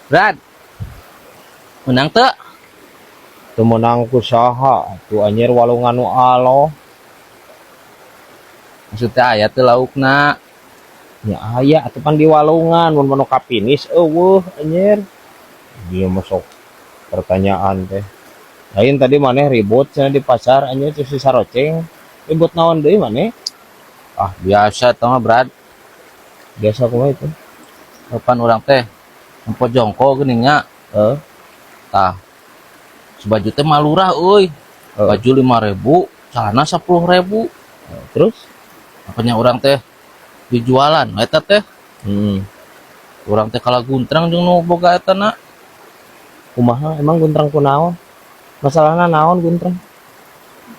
Brad, menang tuh. Temenang kusaha tuh anjir walungan nu alo. Maksudnya aya tuh laukna. Ya aya atuh pan di walungan mun manu kapinis eueuh anjir. Dia masuk pertanyaan teh. Lain tadi maneh ribut cenah di pasar anjir terus si saroceng. Ribut naon deui maneh? Ah, biasa tau mah Brad. Biasa kumaha itu. Depan orang teh empo jongko geningnya. Heeh. Tah, sebaju teh malurah euy. Baju 5.000, celana 10.000. Terus Makanya orang teh dijualan eta teh. hmm, Orang teh kalah guntrang jeung nu boga eta na. kumaha emang guntrang kunaon? Masalahna naon guntrang?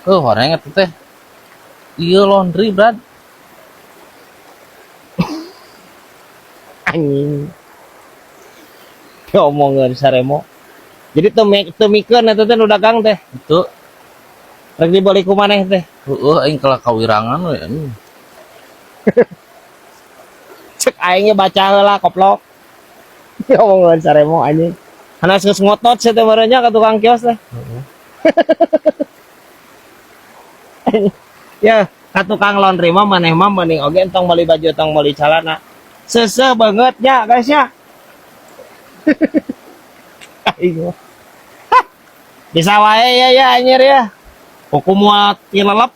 Horeng eta teh. Ieu laundry, Brad. Anjing. Ngomongin saremo. Jadi teu mikeun eta teh nu dagang teh. Itu Rek dibeli ku maneh teh. aing kalah kawirangan we anjing. Cek aingnya baca heula koplok. Ngomongin saremo anjing. Hanas geus ngotot saya teh merenya ka tukang kios teh. Ya, ka tukang laundry mah maneh mah mending oge entong beli baju entong beli celana. Seuseuh banget nya guys ya. Aing mah. Bisa wae ya anjir ya. Hukum muat tilelep.